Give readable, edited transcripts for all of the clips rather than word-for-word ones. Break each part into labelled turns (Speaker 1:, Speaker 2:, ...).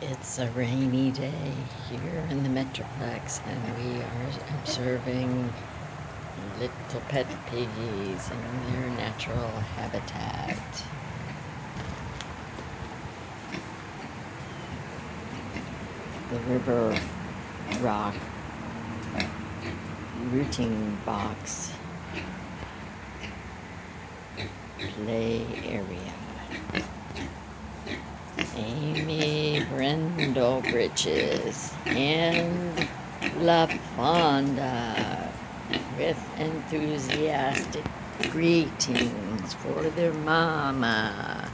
Speaker 1: It's a rainy day here in the Metroplex, and we are observing little pet piggies in their natural habitat. The river rock rooting box play area. Amy Bridges and LaFawnda with enthusiastic greetings for their mama.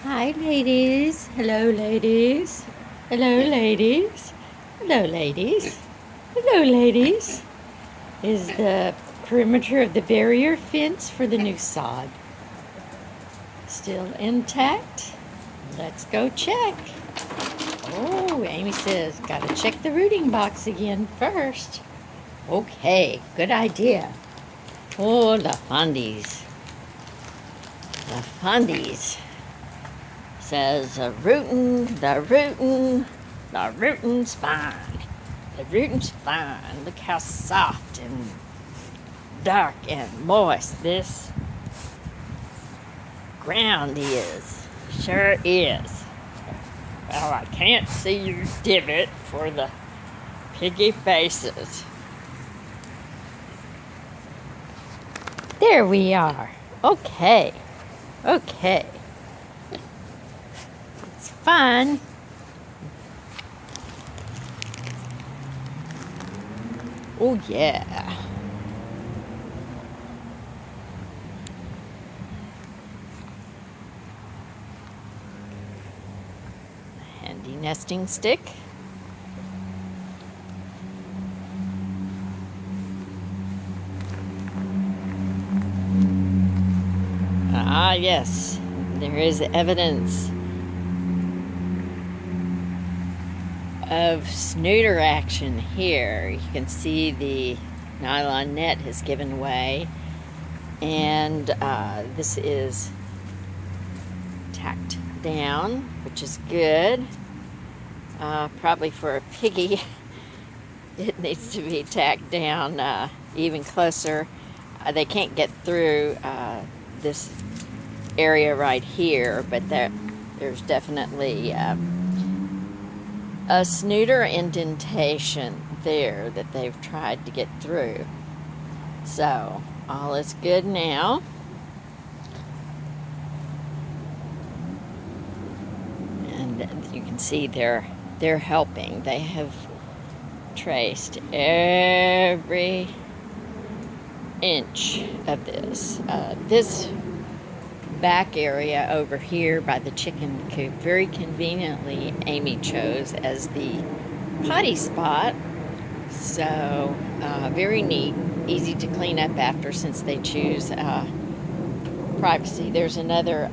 Speaker 1: Hi, ladies. Hello, ladies. Hello, ladies. Hello, ladies. Hello, ladies. Is the perimeter of the barrier fence for the new sod still intact? Let's go check. Oh, Amy says, gotta check the rooting box again first. Okay, good idea. Oh, LaFawndies. LaFawndies says the rootin's fine. The rootin's fine. Look how soft and dark and moist this ground is. Sure is. Well, I can't see your divot for the piggy faces. There we are. Okay. Okay. It's fine. Oh, yeah. Handy nesting stick. Ah, yes, there is evidence of snooter action here. You can see the nylon net has given way, and this is tacked down, which is good. Probably for a piggy, it needs to be tacked down even closer. They can't get through this area right here, but there's definitely a snooter indentation there that they've tried to get through. So all is good now. And you can see they're helping. They have traced every inch of this. This back area over here by the chicken coop, very conveniently Amy chose as the potty spot. So very neat, easy to clean up after, since they choose privacy. There's another,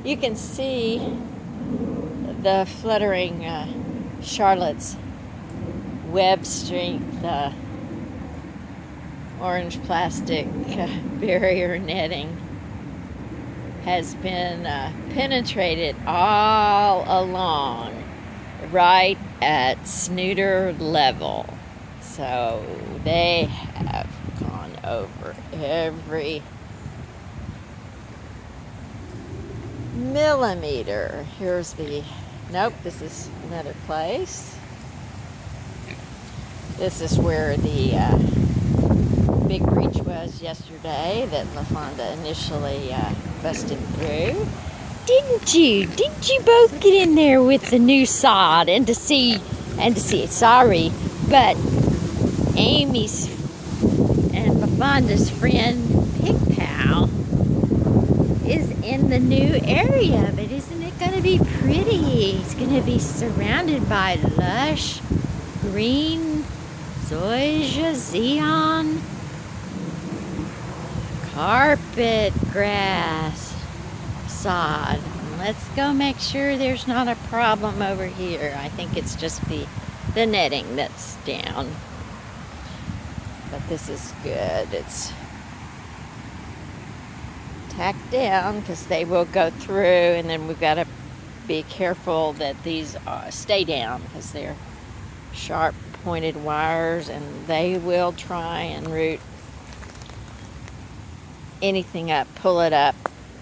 Speaker 1: you can see the fluttering Charlotte's web strength orange plastic barrier netting has been penetrated all along, right at snooter level. So they have gone over every millimeter. Here's the, nope, this is another place. This is where the big breach was yesterday that LaFawnda initially busted through. Didn't you both get in there with the new sod and to see, sorry, but Amy's and LaFawnda's friend Pig Pal is in the new area, but isn't it going to be pretty? It's going to be surrounded by lush green zoysia zeon carpet grass sod. Let's go make sure there's not a problem over here. I think it's just the netting that's down. But this is good. It's tacked down because they will go through, and then we've got a be careful that these stay down, because they're sharp pointed wires and they will try and root anything up, pull it up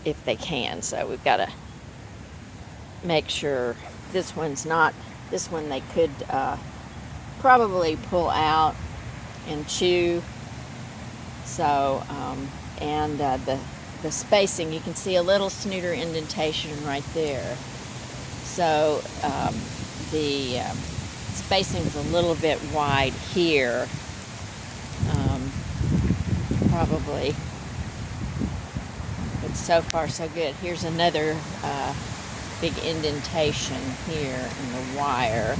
Speaker 1: if they can. So we've got to make sure this one's not, this one they could probably pull out and chew. So and the spacing, you can see a little snooter indentation right there. So the spacing's a little bit wide here, probably, but so far so good. Here's another big indentation here in the wire,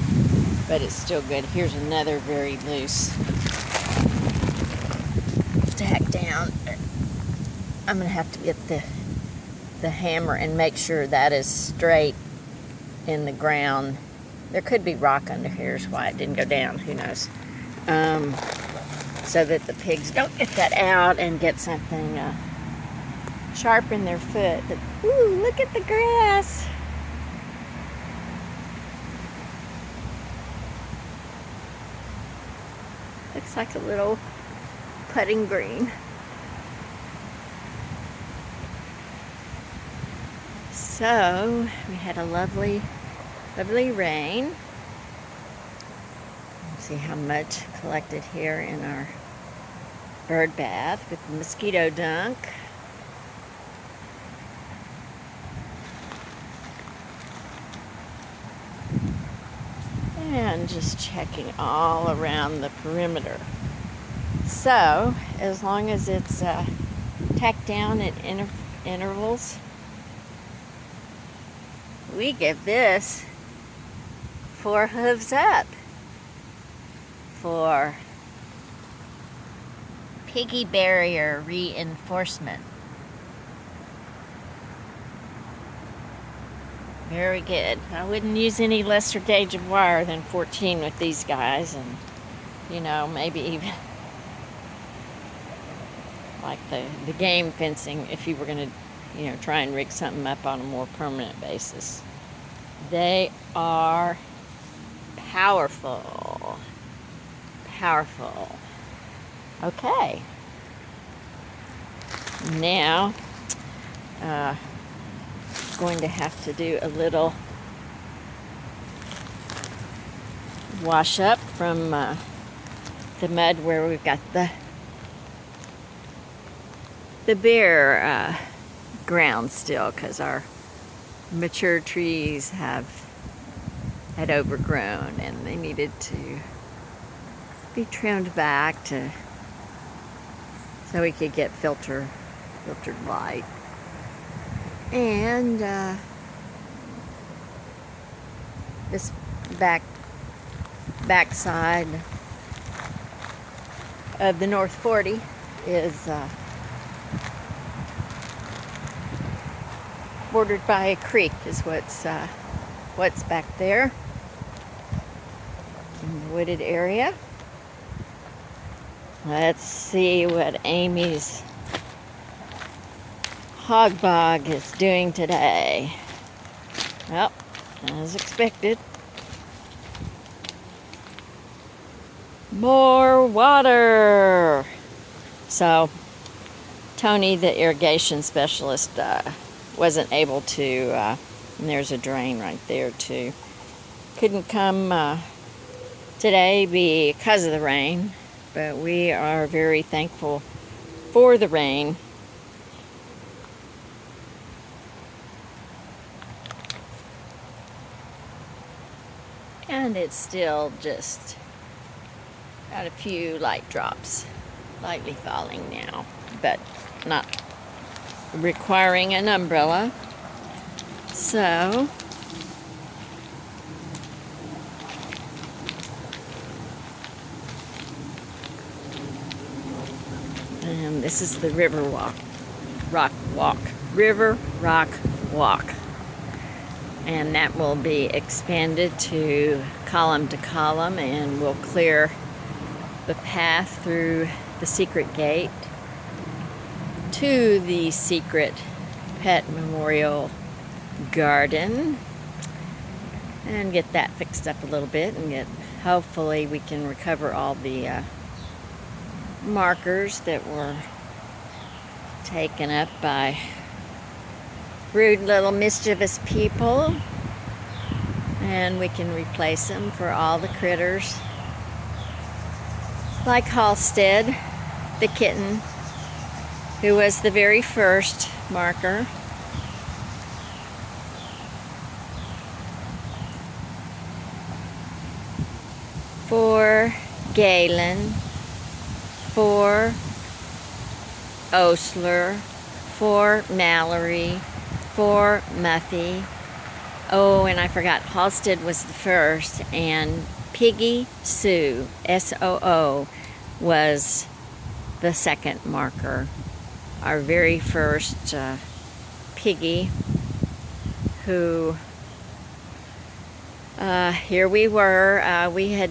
Speaker 1: but it's still good. Here's another very loose tack down. I'm gonna have to get the hammer and make sure that is straight in the ground. There could be rock under here is why it didn't go down, who knows. So that the pigs don't get that out and get something sharp in their foot. But, ooh, look at the grass. Looks like a little putting green. So we had a lovely rain. See how much collected here in our bird bath with the mosquito dunk. And just checking all around the perimeter. So as long as it's tacked down at intervals, we give this 4 hooves up for Piggy barrier reinforcement. Very good. I wouldn't use any lesser gauge of wire than 14 with these guys, and you know, maybe even like the game fencing if you were going to, you know, try and rig something up on a more permanent basis. They are powerful. Powerful. Okay. Now, going to have to do a little wash up from the mud where we've got the bare ground still, because our mature trees had overgrown and they needed to be trimmed back so we could get filtered light. And this backside of the North 40 is bordered by a creek, is what's back there in the wooded area. Let's see what Amy's hog bog is doing today. Well, as expected, more water. So Tony, the irrigation specialist, wasn't able to, and there's a drain right there too, couldn't come today because of the rain, but we are very thankful for the rain. And it's still just got a few light drops, lightly falling now, but not requiring an umbrella. So and this is the river rock walk, and that will be expanded to column, and we'll clear the path through the secret gate to the secret pet memorial garden. and get that fixed up a little bit, and hopefully we can recover all the markers that were taken up by rude little mischievous people, and we can replace them for all the critters, like Halstead the kitten, who was the very first marker. For Galen, for Osler, for Mallory, for Muffy. Oh, and I forgot, Halstead was the first, and Piggy Soo, S-O-O, was the second marker. Our very first Piggy, who, here we were, we had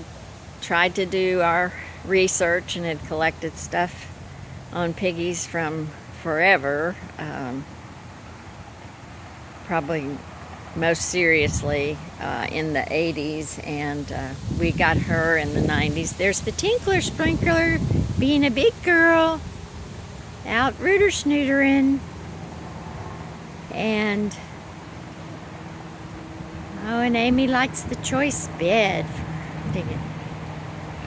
Speaker 1: tried to do our research and had collected stuff on piggies from forever, probably most seriously in the 80s, and we got her in the 90s. There's the Tinkler Sprinkler being a big girl, out rooter snootering, and oh, and Amy likes the choice bed.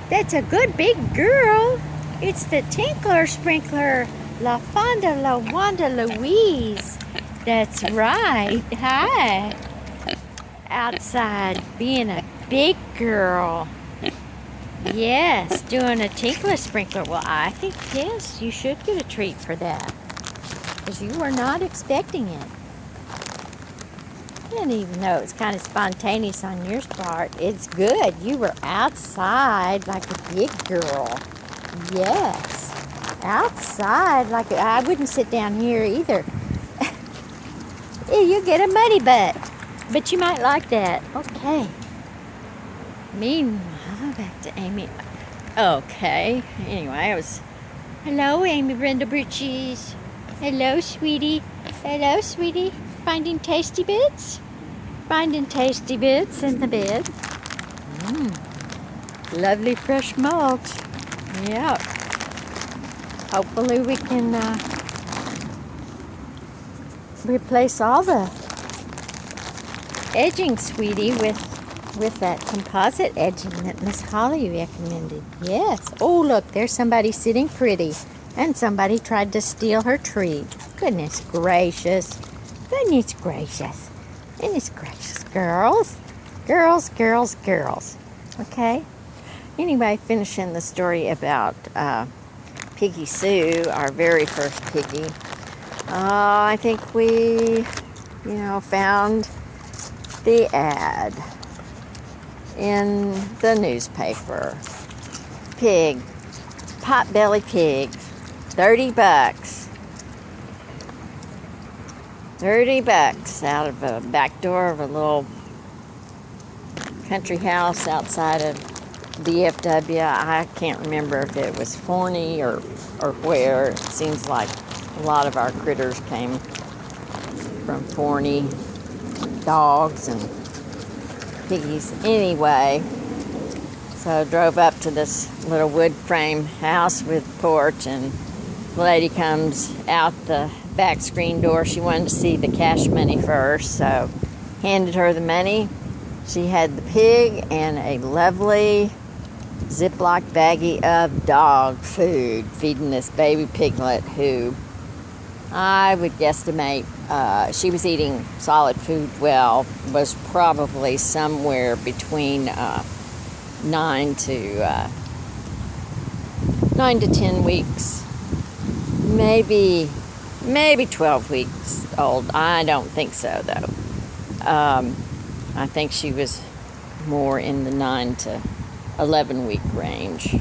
Speaker 1: That's a good big girl. It's the Tinkler Sprinkler, LaFawnda, LaWanda, Louise. That's right. Hi. Outside being a big girl. Yes, doing a Tinkler Sprinkler. Well, I think, yes, you should get a treat for that, because you were not expecting it. And even though it's kind of spontaneous on your part, it's good. You were outside like a big girl. Yes. Outside like I wouldn't sit down here either. You get a muddy butt. But you might like that. Okay. Meanwhile, back to Amy. Okay. Anyway, I was... Hello, Amy Brenda Britches. Hello, sweetie. Hello, sweetie. Finding tasty bits? Finding tasty bits in the bed. Lovely fresh mulch. Yep. Hopefully we can replace all the edging, sweetie, with that composite edging that Miss Holly recommended. Yes. Oh, look, there's somebody sitting pretty, and somebody tried to steal her treat. Goodness gracious. Goodness gracious. Goodness gracious. Girls. Girls, girls, girls. Okay? Anyway, finishing the story about Piggy Soo, our very first piggy. I think we, found the ad in the newspaper. Pig, potbelly pig, $30. $30 out of a back door of a little country house outside of DFW. I can't remember if it was Forney or where. It seems like a lot of our critters came from Forney, dogs and piggies. Anyway, so I drove up to this little wood frame house with porch, and the lady comes out the back screen door. She wanted to see the cash money first, so handed her the money. She had the pig and a lovely Ziploc baggie of dog food, feeding this baby piglet who I would guesstimate she was eating solid food well, was probably somewhere between 9 to 10 weeks, maybe 12 weeks old. I don't think so, though. I think she was more in the 9 to 11 week range,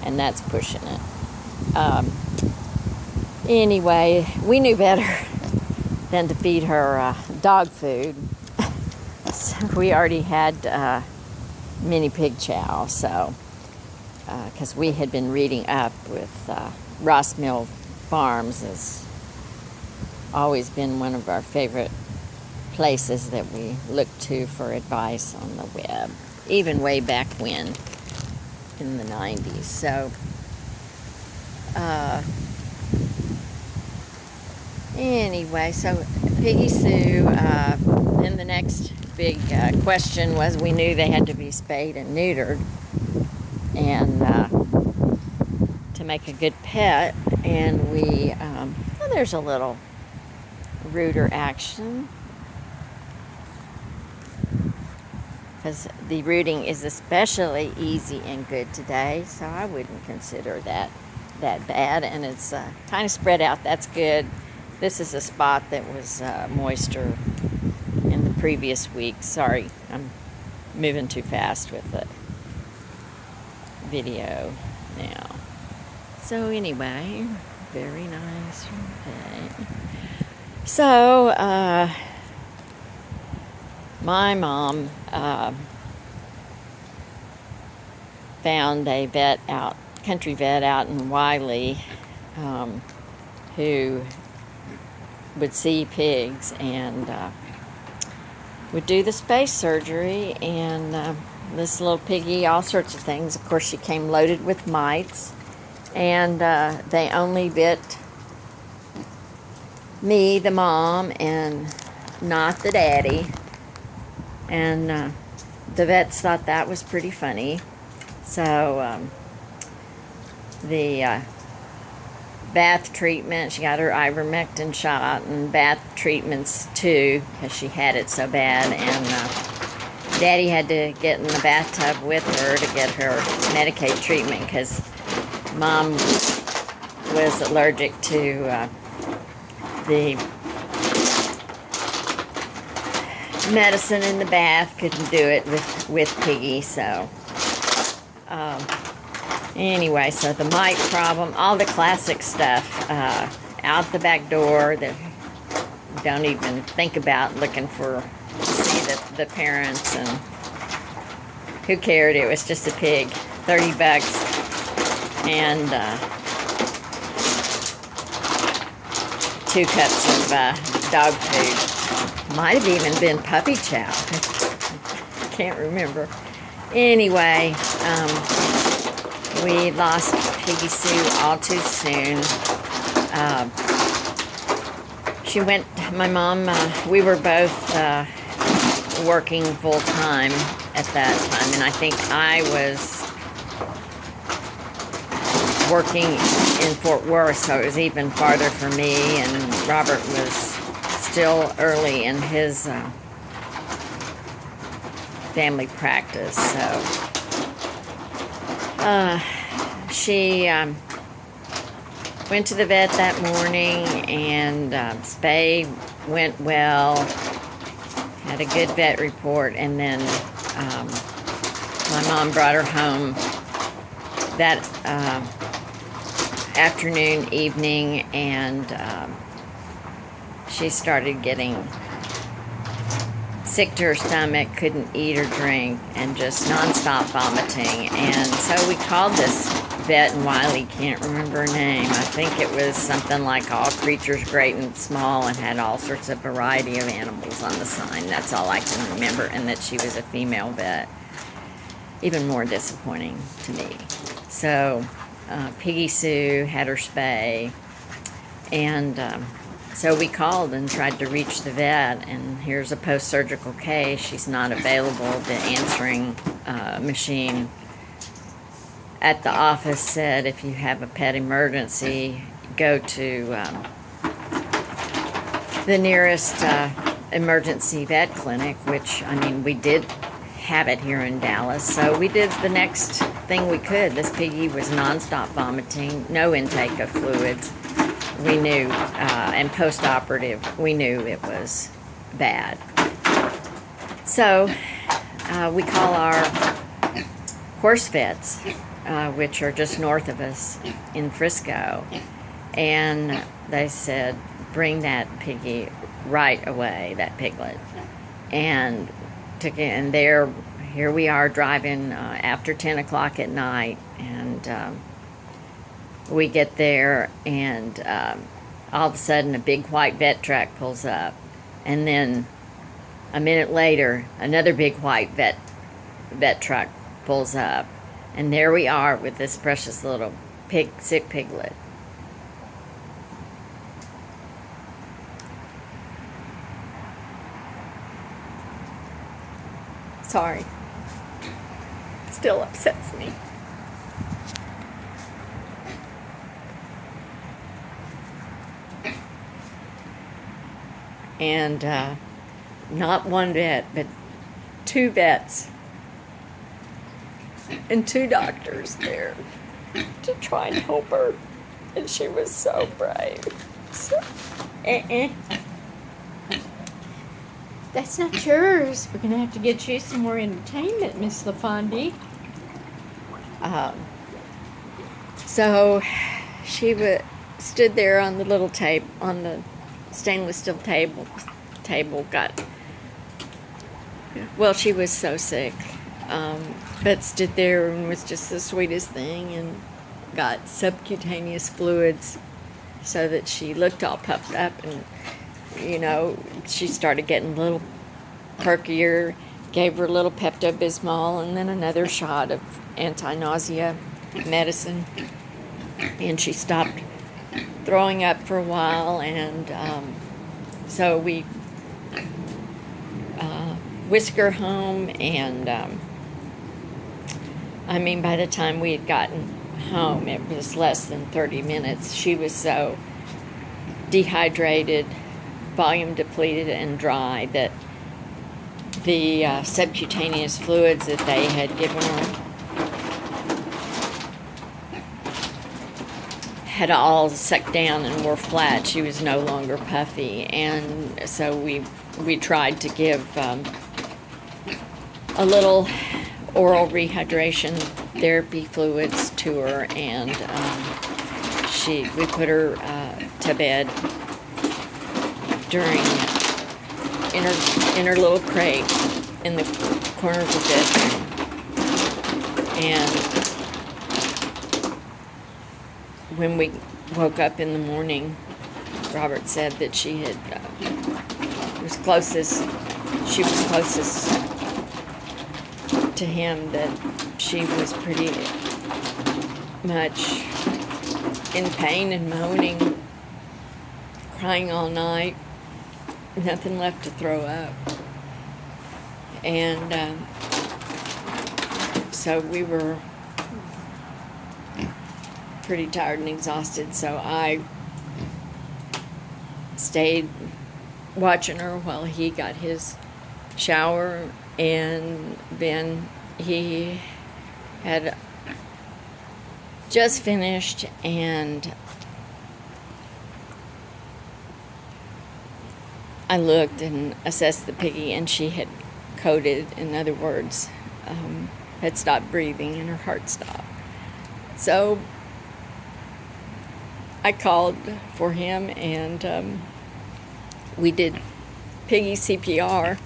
Speaker 1: and that's pushing it. Anyway, we knew better than to feed her dog food. So we already had mini pig chow, so because we had been reading up with Ross Mill Farms, has always been one of our favorite places that we look to for advice on the web, even way back when, in the 90s. So, anyway, so Piggy Sue, then the next big question was, we knew they had to be spayed and neutered, and to make a good pet, and we, well, there's a little rooter action, because the rooting is especially easy and good today, so I wouldn't consider that bad, and it's kind of spread out. That's good. This is a spot that was moister in the previous week. Sorry, I'm moving too fast with the video now. So anyway, very nice. Okay. So, my mom found a country vet out in Wiley, who would see pigs and would do the space surgery, and this little piggy, all sorts of things. Of course, she came loaded with mites, and they only bit me, the mom, and not the daddy. And the vets thought that was pretty funny. So the bath treatment, she got her ivermectin shot and bath treatments too, because she had it so bad. And Daddy had to get in the bathtub with her to get her Medicaid treatment, because Mom was allergic to the medicine in the bath. Couldn't do it with Piggy. So anyway, so the mite problem, all the classic stuff, out the back door that don't even think about looking to see the parents, and who cared? It was just a pig. $30 and 2 cups of dog food. Might have even been puppy chow. Can't remember. Anyway, we lost Piggy Sue all too soon. She went, my mom, we were both working full time at that time, and I think I was working in Fort Worth, so it was even farther for me, and Robert was still early in his family practice. So she went to the vet that morning, and spay went well, had a good vet report, and then my mom brought her home that afternoon, evening, and she started getting sick to her stomach, couldn't eat or drink, and just nonstop vomiting. And so we called this vet in Wiley, can't remember her name. I think it was something like All Creatures Great and Small, and had all sorts of variety of animals on the sign. That's all I can remember, and that she was a female vet. Even more disappointing to me. So Piggy Sue had her spay, and so we called and tried to reach the vet, and here's a post-surgical case. She's not available. The answering machine at the office said, if you have a pet emergency, go to the nearest emergency vet clinic, which, I mean, we did have it here in Dallas, so we did the next thing we could. This piggy was nonstop vomiting, no intake of fluids. We knew, and post-operative, we knew it was bad. So we call our horse vets, which are just north of us in Frisco, and they said, bring that piggy right away, that piglet. And took it, and here we are driving after 10 o'clock at night, and we get there, and all of a sudden a big white vet truck pulls up, and then A minute later, another big white vet truck pulls up, and there we are with this precious little sick piglet. Sorry. Still upsets me. And not one vet, but 2 vets and 2 doctors there to try and help her. And she was so brave. So, That's not yours. We're going to have to get you some more entertainment, Miss LaFawnda. So she stood there on the little table, on the stainless steel table, well, she was so sick, but stood there and was just the sweetest thing, and got subcutaneous fluids so that she looked all puffed up, and she started getting a little perkier, gave her a little Pepto-Bismol and then another shot of anti-nausea medicine, and she stopped throwing up for a while, and so we whisked her home, and by the time we had gotten home, it was less than 30 minutes. She was so dehydrated, volume depleted, and dry that the subcutaneous fluids that they had given her had all sucked down and were flat. She was no longer puffy, and so we tried to give a little oral rehydration therapy fluids to her, and we put her to bed in her little crate in the corner of the bedroom. And when we woke up in the morning, Robert said that she was closest to him, that she was pretty much in pain and moaning, crying all night, nothing left to throw up. And so we were pretty tired and exhausted, so I stayed watching her while he got his shower, and then he had just finished, and I looked and assessed the piggy, and she had coded. In other words, had stopped breathing and her heart stopped. So I called for him, and we did Piggy CPR.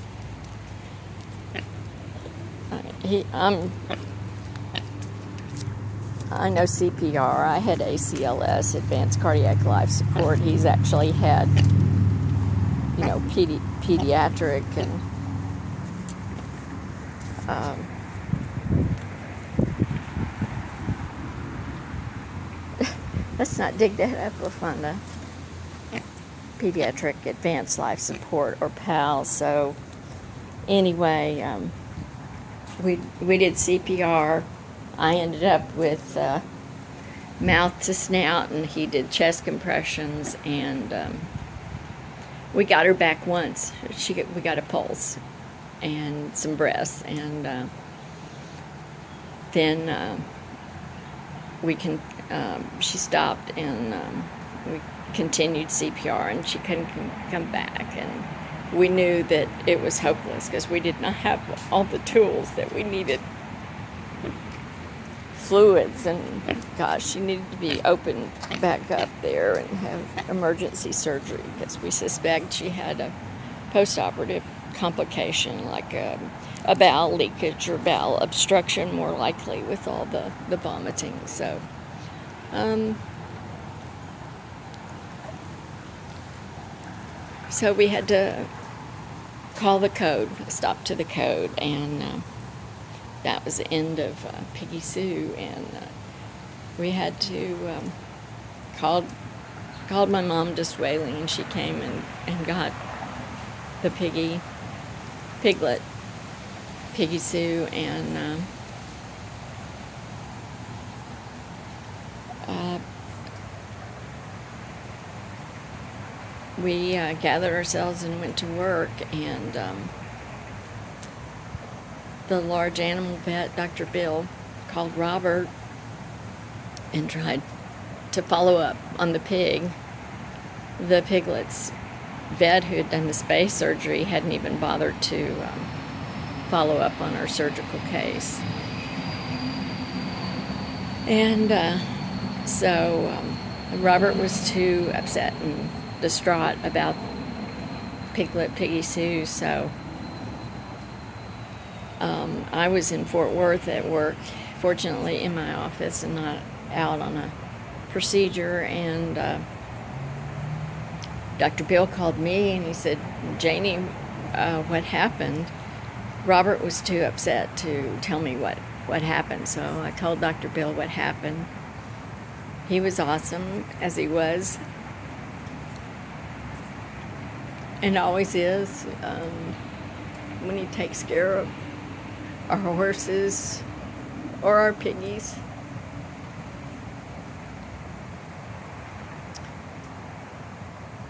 Speaker 1: I know CPR. I had ACLS, Advanced Cardiac Life Support. He's actually had, pediatric and let's not dig that up, LaFawnda. Pediatric Advanced Life Support, or PAL. So anyway, we did CPR. I ended up with mouth to snout, and he did chest compressions, and we got her back once. We got a pulse and some breaths, and then she stopped, and we continued CPR, and she couldn't come back, and we knew that it was hopeless because we did not have all the tools that we needed. Fluids, and gosh, she needed to be opened back up there and have emergency surgery because we suspect she had a post-operative complication, like a bowel leakage or bowel obstruction, more likely, with all the vomiting. So so we had to call the code, stop to the code, and that was the end of Piggy Sue, and we had to called my mom just wailing, and she came and got the piglet, Piggy Sue, and we gathered ourselves and went to work, and the large animal vet, Dr. Bill, called Robert and tried to follow up on the piglet's vet who had done the space surgery hadn't even bothered to follow up on our surgical case. And so Robert was too upset and distraught about piglet Piggy Sue, so I was in Fort Worth at work, fortunately in my office and not out on a procedure, and Dr. Bill called me and he said, "Janie, what happened?" Robert was too upset to tell me what happened, so I told Dr. Bill what happened. He was awesome, as he was, and always is, when he takes care of our horses or our piggies.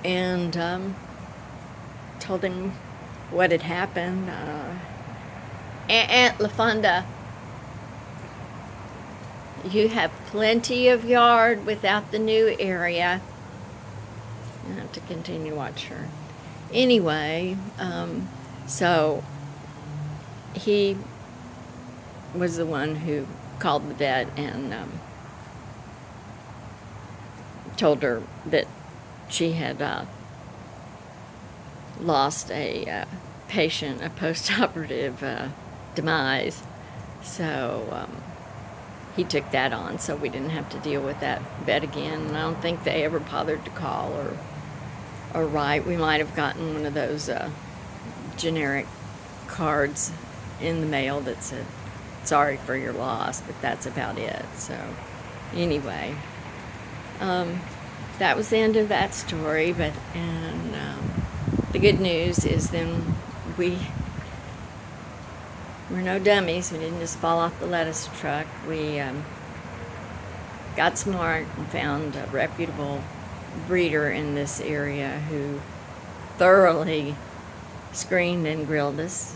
Speaker 1: And told him what had happened. Aunt LaFawnda, you have plenty of yard without the new area. I have to continue to watch her. Anyway, so he was the one who called the vet and told her that she had lost a patient, a post-operative demise. So he took that on, so we didn't have to deal with that vet again. And I don't think they ever bothered to call or write. We might have gotten one of those generic cards in the mail that said, "Sorry for your loss," but that's about it. So anyway, that was the end of that story. But the good news is then we're no dummies. We didn't just fall off the lettuce truck. We got smart and found a reputable breeder in this area who thoroughly screened and grilled us.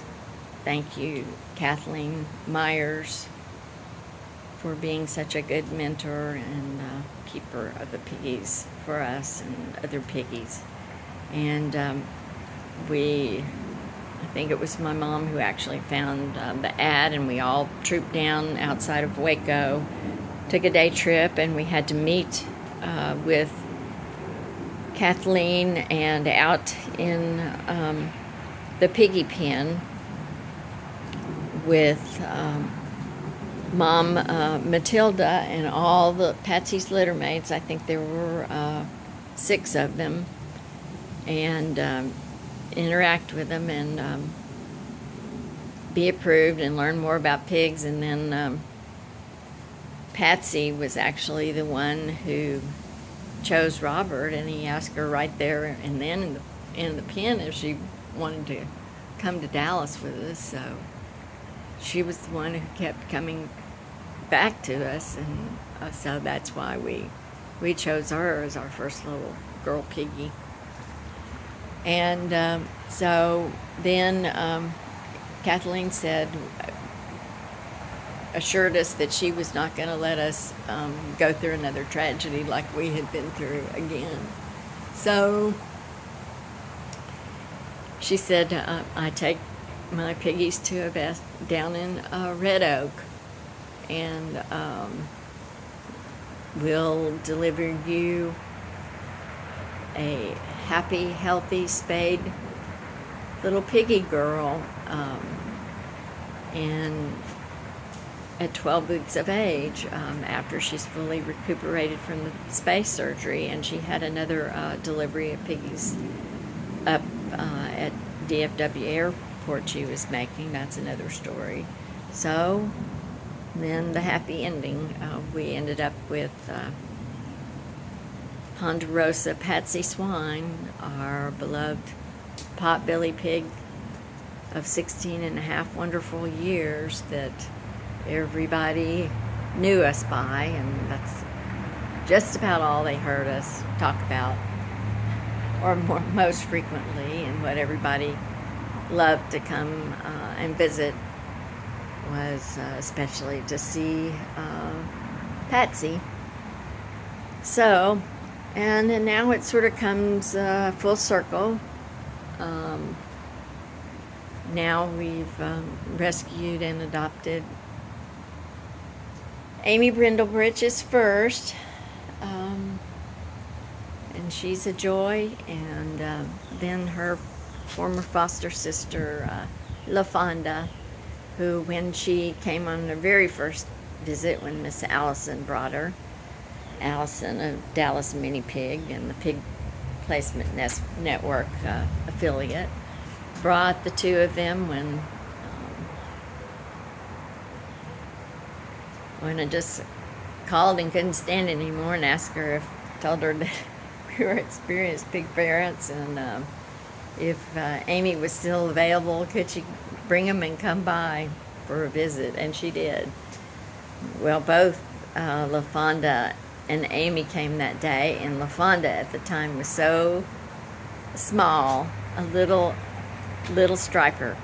Speaker 1: Thank you, Kathleen Myers, for being such a good mentor and keeper of the piggies for us and other piggies. And I think it was my mom who actually found the ad, and we all trooped down outside of Waco, took a day trip, and we had to meet with Kathleen and out in the piggy pen with Mom Matilda and all the Patsy's litter mates. I think there were 6 of them, and interact with them and be approved and learn more about pigs. And then Patsy was actually the one who chose Robert, and he asked her right there and then in the pen if she wanted to come to Dallas with us. So she was the one who kept coming back to us, and so that's why we chose her as our first little girl piggy. And so then Kathleen assured us that she was not going to let us go through another tragedy like we had been through again. So she said, I take my piggies to a vet down in Red Oak, and we'll deliver you a happy, healthy, spayed little piggy girl, and at 12 weeks of age, after she's fully recuperated from the space surgery. And she had another delivery of piggies up at DFW airport she was making. That's another story. So then the happy ending, we ended up with Ponderosa Patsy Swine, our beloved potbelly pig of 16 and a half wonderful years that everybody knew us by, and that's just about all they heard us talk about, or most frequently, and what everybody loved to come and visit was especially to see Patsy. So, and then now it sort of comes full circle. Now we've rescued and adopted Amy Brindlebridge's first, and she's a joy, and then her former foster sister, LaFawnda, who, when she came on her very first visit, when Miss Allison brought her, Allison, a Dallas Mini Pig and the Pig Placement Network affiliate, brought the two of them when I just called and couldn't stand it anymore, and told her that we were experienced pig parents, and if Amy was still available, could she bring them and come by for a visit, and she did. Well, both LaFawnda and Amy came that day, and LaFawnda at the time was so small, a little striper,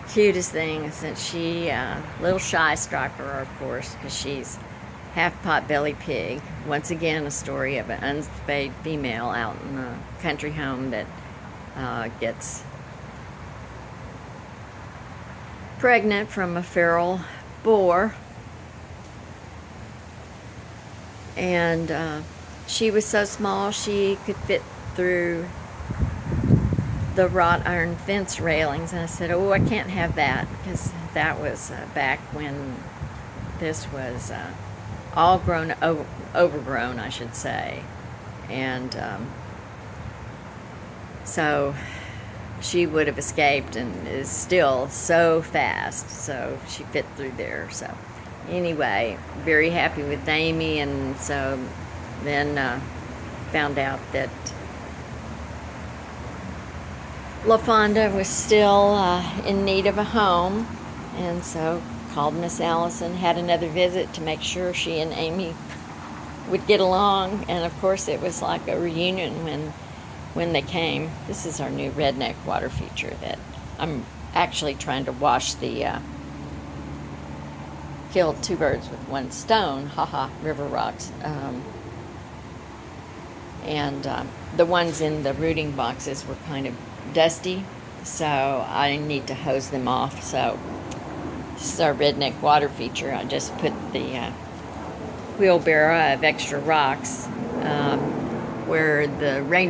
Speaker 1: cutest thing, since she little shy striper, of course, because she's half pot-belly pig. Once again, a story of an unspayed female out in a country home that gets pregnant from a feral boar, and she was so small she could fit through the wrought iron fence railings, and I said, oh, I can't have that, because that was back when this was all overgrown, I should say, and so she would have escaped, and is still so fast, so she fit through there. So anyway, very happy with Amy, and so then found out that LaFawnda was still in need of a home, and so called Miss Allison, had another visit to make sure she and Amy would get along, and of course it was like a reunion when they came. This is our new redneck water feature that I'm actually trying to wash the kill two birds with one stone, haha, river rocks, and the ones in the rooting boxes were kind of dusty, so I need to hose them off. So this is our redneck water feature. I just put the wheelbarrow of extra rocks where the rain